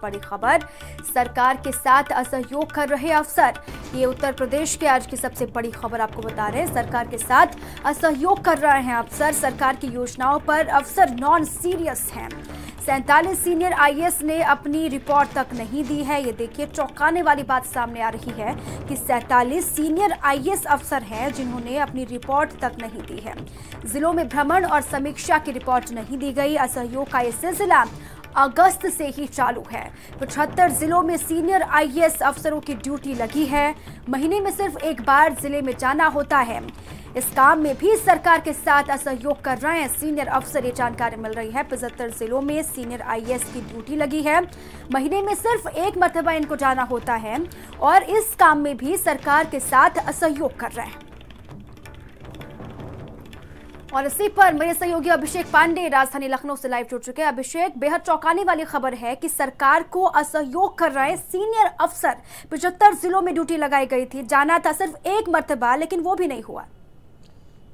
बड़ी खबर, सरकार के साथ असहयोग कर रहे अफसर। ये उत्तर प्रदेश के आज की सबसे बड़ी खबर आपको बता रहे हैं। सरकार के साथ असहयोग कर रहे हैं अफसर। सरकार की योजनाओं पर अफसर नॉन सीरियस हैं। 47 सीनियर आईएएस ने अपनी रिपोर्ट तक नहीं दी है। ये देखिए, चौंकाने वाली बात सामने आ रही है कि 47 सीनियर आईएएस अफसर हैं जिन्होंने अपनी रिपोर्ट तक नहीं दी है। जिलों में भ्रमण और समीक्षा की रिपोर्ट नहीं दी गई। असहयोग का ये सिलसिला अगस्त से ही चालू है। 75 जिलों में सीनियर आईएएस अफसरों की ड्यूटी लगी है। महीने में सिर्फ एक बार जिले में जाना होता है। इस काम में भी सरकार के साथ असहयोग कर रहे हैं सीनियर अफसर, ये जानकारी मिल रही है। 75 जिलों में सीनियर आईएएस की ड्यूटी लगी है। महीने में सिर्फ एक मरतबा इनको जाना होता है और इस काम में भी सरकार के साथ असहयोग कर रहे हैं। और इसी पर मेरे सहयोगी अभिषेक पांडे राजधानी लखनऊ से लाइव जुड़ चुके हैं। अभिषेक, बेहद चौंकाने वाली खबर है कि सरकार को असहयोग कर रहे सीनियर अफसर। 75 जिलों में ड्यूटी लगाई गई थी, जाना था सिर्फ एक मरतबा, लेकिन वो भी नहीं हुआ।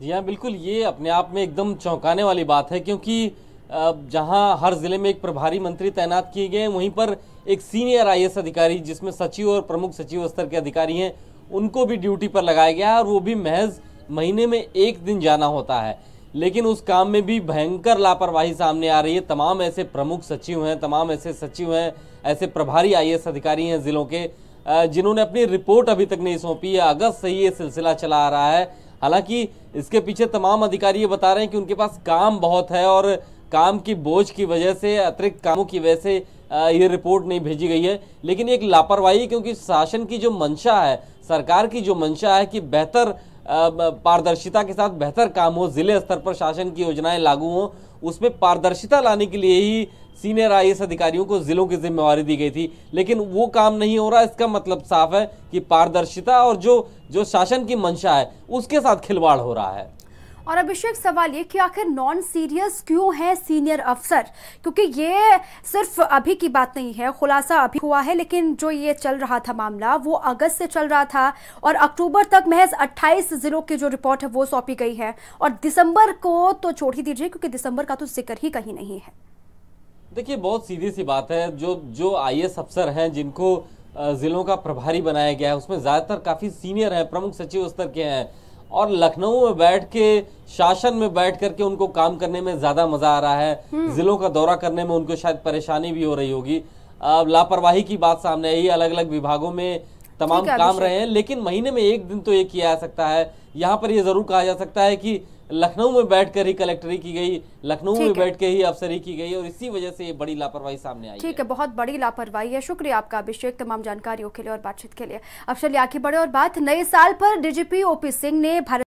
जी हाँ, बिल्कुल, ये अपने आप में एकदम चौंकाने वाली बात है, क्योंकि जहां हर जिले में एक प्रभारी मंत्री तैनात किए गए हैं, वहीं पर एक सीनियर आईएएस अधिकारी, जिसमें सचिव और प्रमुख सचिव स्तर के अधिकारी हैं, उनको भी ड्यूटी पर लगाया गया है और वो भी महज महीने में एक दिन जाना होता है। लेकिन उस काम में भी भयंकर लापरवाही सामने आ रही है। तमाम ऐसे प्रमुख सचिव हैं, तमाम ऐसे सचिव हैं, ऐसे प्रभारी आईएएस अधिकारी हैं जिलों के, जिन्होंने अपनी रिपोर्ट अभी तक नहीं सौंपी है। अगस्त से ही ये सिलसिला चला आ रहा है। हालांकि इसके पीछे तमाम अधिकारी ये बता रहे हैं कि उनके पास काम बहुत है और काम की बोझ की वजह से, अतिरिक्त कामों की वजह से ये रिपोर्ट नहीं भेजी गई है। लेकिन एक लापरवाही, क्योंकि शासन की जो मंशा है, सरकार की जो मंशा है कि बेहतर पारदर्शिता के साथ बेहतर काम हो, जिले स्तर पर शासन की योजनाएं लागू हों, उसमें पारदर्शिता लाने के लिए ही सीनियर आईएएस अधिकारियों को जिलों की जिम्मेवारी दी गई थी। लेकिन वो काम नहीं हो रहा। इसका मतलब साफ है कि पारदर्शिता और जो शासन की मंशा है उसके साथ खिलवाड़ हो रहा है। और अभिषेक, सवाल ये कि आखिर नॉन सीरियस क्यों है सीनियर अफसर? क्योंकि ये सिर्फ अभी की बात नहीं है, खुलासा अभी हुआ है, लेकिन जो ये चल रहा था मामला वो अगस्त से चल रहा था और अक्टूबर तक महज 28 जिलों की जो रिपोर्ट है वो सौंपी गई है। और दिसंबर को तो छोड़ ही दीजिए, क्योंकि दिसंबर का तो जिक्र ही कहीं नहीं है। देखिए, बहुत सीधी सी बात है, जो आईएएस अफसर हैं जिनको जिलों का प्रभारी बनाया गया है, उसमें ज्यादातर काफी सीनियर हैं, प्रमुख सचिव स्तर के हैं और लखनऊ में बैठ के, शासन में बैठ करके उनको काम करने में ज्यादा मजा आ रहा है। जिलों का दौरा करने में उनको शायद परेशानी भी हो रही होगी। लापरवाही की बात सामने आई। अलग अलग विभागों में तमाम काम रहे हैं, लेकिन महीने में एक दिन तो ये किया जा सकता है। यहाँ पर ये जरूर कहा जा सकता है कि लखनऊ में बैठकर ही कलेक्टरी की गई, लखनऊ में बैठ के ही अफसरी की गई और इसी वजह से ये बड़ी लापरवाही सामने आई। ठीक है, बहुत बड़ी लापरवाही है। शुक्रिया आपका अभिषेक, तमाम जानकारियों के लिए और बातचीत के लिए। अब चलिए आगे बढ़े और बात नए साल पर डीजीपी ओपी सिंह ने भारत